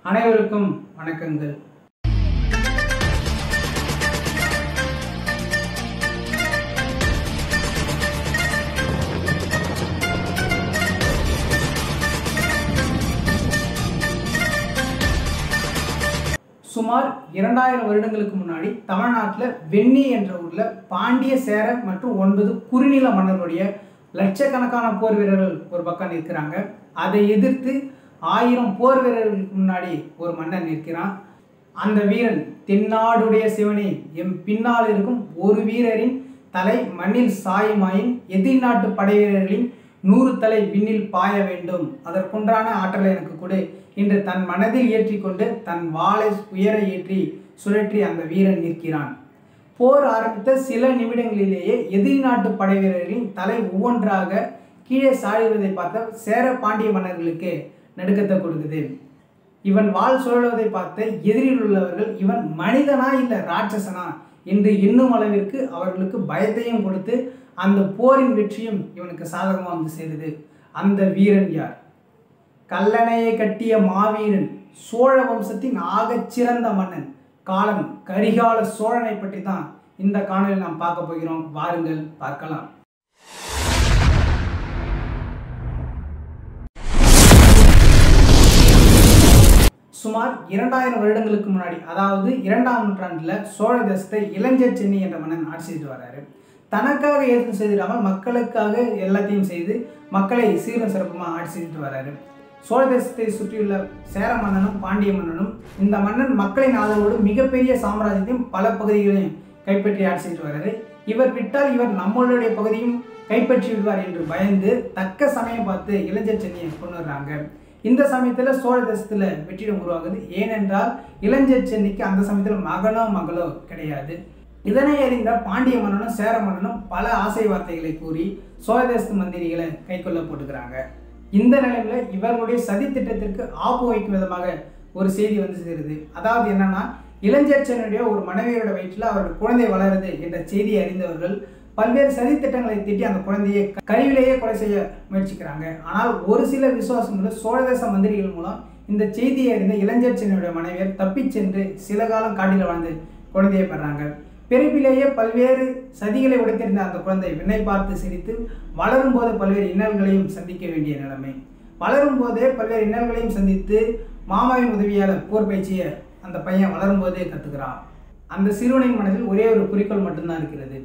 அனைவருக்கும் வணக்கங்கள். சுமார் 2000 வருடங்களுக்கு முன்னாடி தமிழ்நாட்டில் வெண்ணி என்ற ஊரில் பாண்டிய, சேர மற்றும் 9 குறுநில மன்னர்களுடைய லட்சக்கணக்கான போர் வீரர்கள் ஒரு பக்கம் நிற்கிறாங்க. அதை எதிர்த்து 1000 போர் வீரர்களுக்கு முன்னாடி ஒரு மன்னன் நிற்கிறான். அந்த வீரன், தென்னாடுடைய சிவனே, எம் பின்னால் இருக்கும் ஒரு வீரரின் தலை மண்ணில் சாயுமாயின் எதிரி நாட்டு படை வீரர்களின் 100 தலை விண்ணில் பாய வேண்டும், அதற்குன்றான ஆற்றலை எனக்கு கொடு என்று தன் மனதில் ஏற்றிக்கொண்டு தன் வாளை உயர ஏற்றி சுழற்றி அந்த வீரன் நிற்கிறான். போர் ஆரம்பித்த சில நிமிடங்களிலேயே எதிரி நாட்டு படை வீரர்களின் தலை ஒவ்வொன்றாக கீழே சாய்வதை பார்த்த சேர பாண்டிய மன்னர்களுக்கு நடுக்கத்தை கொடுக்குது. இவன் வாள் சுழலுவதை பார்த்த எதிரில் உள்ளவர்கள் இவன் மனிதனா இல்லை ராட்சசனா என்று எண்ணும் அளவிற்கு அவர்களுக்கு பயத்தையும் கொடுத்து அந்த போரின் வெற்றியும் இவனுக்கு சாதகமாக வந்து சேருது. அந்த வீரன் யார்? கல்லணையை கட்டிய மாவீரன், சோழ வம்சத்தின் ஆகச் சிறந்த மன்னன் காலன் கரிகால சோழனை பற்றி தான் இந்த காணொலியில் நாம் பார்க்க போகிறோம். வாருங்கள் பார்க்கலாம். சுமார் 2000 வருடங்களுக்கு முன்னாடி, அதாவது 2ஆம் நூற்றாண்டில் சோழ தேசத்தை இளஞ்சர் சென்னி என்ற மன்னன் ஆட்சி செய்து வர்றாரு. தனக்காக எதுவும் செய்திடாமல் மக்களுக்காக எல்லாத்தையும் செய்து மக்களை சீரும் சிறப்புமாக ஆட்சி செய்துட்டு வர்றாரு. சோழ தேசத்தை சுற்றியுள்ள சேர மன்னனும் பாண்டிய மன்னனும் இந்த மன்னன் மக்களின் ஆதரவோடு மிகப்பெரிய சாம்ராஜ்யத்தையும் பல பகுதிகளையும் கைப்பற்றி ஆட்சி செய்துட்டு வர்றாரு. இவர் விட்டால் இவர் நம்மளுடைய பகுதியும் கைப்பற்றி விடுவார் என்று பயந்து தக்க சமயம் பார்த்து இளஞ்சர் சென்னியை கொண்டு வர்றாங்க. இந்த சமயத்தில் சோழ தேசத்தில் வெற்றிடம் உருவாகுது. ஏனென்றால் இளஞ்சர் சென்னிக்கு அந்த சமயத்தில் மகனோ மகளோ கிடையாது. இதனை அறிந்த பாண்டிய மன்னனும் சேர மன்னனும் பல ஆசை வார்த்தைகளை கூறி சோழ தேசத்து மந்திரிகளை கைக்கொள்ள போட்டுக்கிறாங்க. இந்த நிலையில் இவர்களுடைய சதி திட்டத்திற்கு ஆப்பு வைக்கும் விதமாக ஒரு செய்தி வந்து சேருது. அதாவது என்னன்னா, இளஞ்சர் சென்னியுடைய ஒரு மனைவியோட வயிற்றில் அவருடைய குழந்தை வளருது என்ற செய்தியை அறிந்தவர்கள் பல்வேறு சதி திட்டங்களை திட்டி அந்த குழந்தையை கருவிலேயே கொலை செய்ய முயற்சிக்கிறாங்க. ஆனால் ஒரு சில விசுவாசங்கள் சோழ தேச மந்திரிகள் மூலம் இந்த செய்தியை அறிந்த இளஞ்சர் சென்னியுடைய மனைவியர் தப்பிச் சென்று சில காலம் காட்டில் வாழ்ந்து குழந்தையை பெறாங்க. பிறப்பிலேயே பல்வேறு சதிகளை உடைத்திருந்த அந்த குழந்தை விண்ணை பார்த்து சிரித்து வளரும் போது பல்வேறு இன்னல்களையும் சந்திக்க வேண்டிய நிலைமை. வளரும் போதே பல்வேறு இன்னல்களையும் சந்தித்து மாமாவின் உதவியால் போர் பயிற்சியை அந்த பையன் வளரும் போதே கற்றுக்கிறான். அந்த சிறுவனின் மனதில் ஒரே ஒரு குறிக்கோள் மட்டும்தான் இருக்கிறது,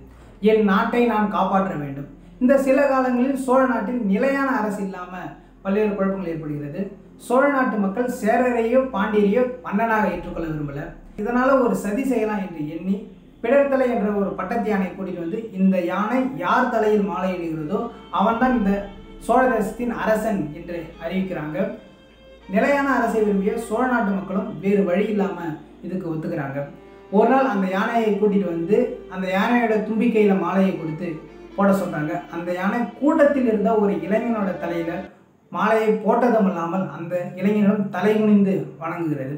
என் நாட்டை நான் காப்பாற்ற வேண்டும். இந்த சில காலங்களில் சோழ நாட்டில் நிலையான அரசு இல்லாமல் பல்வேறு குழப்பங்கள் ஏற்படுகிறது. சோழ நாட்டு மக்கள் சேரரையோ பாண்டியரையோ மன்னனாக ஏற்றுக்கொள்ள விரும்பல. இதனால ஒரு சதி செய்யலாம் என்று எண்ணி பிடர்த்தலை என்ற ஒரு பட்டத்து யானை கூட்டிட்டு வந்து இந்த யானை யார் தலையில் மாலையிடுகிறதோ அவன்தான் இந்த சோழ தேசத்தின் அரசன் என்று அறிவிக்கிறாங்க. நிலையான அரசை விரும்பிய சோழ நாட்டு மக்களும் வேறு வழி இல்லாமல் இதுக்கு ஒத்துக்கிறாங்க. ஒரு நாள் அந்த யானையை கூட்டிட்டு வந்து அந்த யானையோட தும்பிக்கையில் மாலையை கொடுத்து போட சொல்கிறாங்க. அந்த யானை கூட்டத்தில் இருந்த ஒரு இளைஞனோட தலையில மாலையை போட்டதும் இல்லாமல் அந்த இளைஞனிடம் தலை குனிந்து வணங்குகிறது.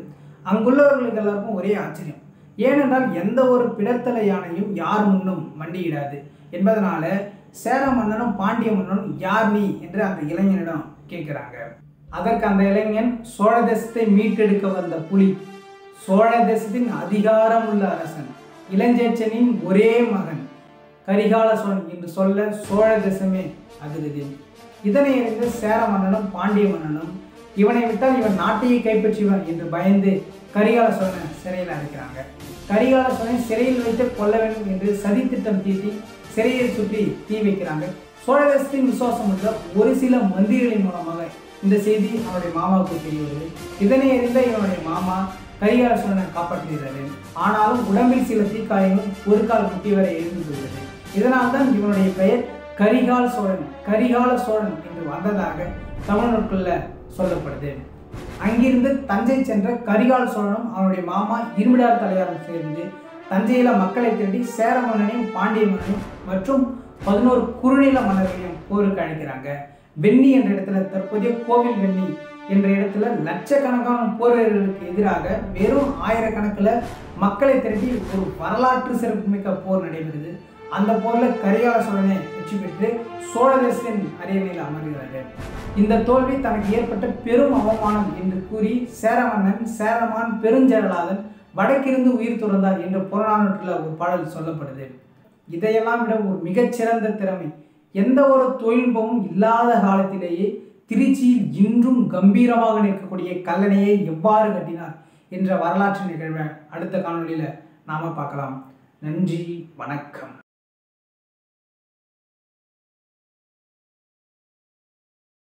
அங்குள்ளவர்களுக்கு எல்லாருக்கும் ஒரே ஆச்சரியம். ஏனென்றால் எந்த ஒரு பிடர்த்தலை யானையும் யார் முன்னும் மண்டியிடாது என்பதனால சேர மன்னனும் பாண்டிய மன்னனும் யார் நீ என்று அந்த இளைஞனிடம் கேட்கிறாங்க. அதற்கு அந்த இளைஞன், சோழ தேசத்தை மீட்டெடுக்க வந்த புலி, சோழ தேசத்தின் அதிகாரம் உள்ள அரசன், இளஞ்சர் சென்னியின் ஒரே மகன் கரிகால சோழன் என்று சொல்ல சோழ தேசமே அதிருது. இதனை அறிந்த சேர மன்னனும் பாண்டிய மன்னனும் இவனை விட்டால் இவன் நாட்டையே கைப்பற்றுவான் என்று பயந்து கரிகால சோழனை சிறையில் அடைக்கிறாங்க. கரிகால சோழனை சிறையில் வைத்து கொல்ல வேண்டும் என்று சதி திட்டம் தீட்டி சிறையை சுற்றி தீ வைக்கிறாங்க. சோழ தேசத்தின் விசுவாசம் உள்ள ஒரு சில மந்திரிகளின் மூலமாக இந்த செய்தி அவனுடைய மாமாவுக்கு தெரிய வருது. இதனை அறிந்த இவனுடைய மாமா கரிகால சோழனை காப்பாற்றுகிறது. ஆனாலும் உடம்பில் சில தீக்காயங்களும் ஒரு கால் குட்டி வரை இருந்து கொள்கிறது. இதனால்தான் இவனுடைய பெயர் கரிகால சோழன், கரிகால சோழன் என்று வந்ததாக தமிழ் நூல்களில் சொல்லப்படுது. அங்கிருந்து தஞ்சை சென்ற கரிகால சோழனும் அவனுடைய மாமா இருமிடார் தலையாரும் சேர்ந்து தஞ்சையில மக்களை தேடி சேர மன்னனையும் பாண்டிய மன்னனையும் மற்றும் 11 குறுநில மன்னர்களையும் போருக்கு அழைக்கிறாங்க. வெண்ணி என்ற இடத்துல, தற்போதைய கோவில் வெண்ணி என்ற இடத்துல லட்சக்கணக்கான போர் வீரர்களுக்கு எதிராக வெறும் ஆயிரக்கணக்கில் மக்களை திரட்டி ஒரு வரலாற்று சிறப்புமிக்க போர் நடைபெறுது. அந்த போரில் கரிகால சோழனை வெற்றி பெற்று சோழ தேசத்தின் அரியணையில் அமர்கிறாரு. இந்த தோல்வி தனக்கு ஏற்பட்ட பெரும் அவமானம் என்று கூறி சேர மன்னன் சேரமான் பெருஞ்செயலாளன் வடக்கிருந்து உயிர் துறந்தார் என்ற புறநானூற்றில் ஒரு பாடல் சொல்லப்படுது. இதையெல்லாம் விட ஒரு மிகச்சிறந்த திறமை, எந்த ஒரு தொழில்நுட்பமும் இல்லாத காலத்திலேயே திருச்சியில் இன்றும் கம்பீரமாக நிற்கக்கூடிய கல்லணையை எவ்வாறு கட்டினார் என்ற வரலாற்று நிகழ்வை அடுத்த காணொலியில் நாம் பார்க்கலாம். நன்றி, வணக்கம்.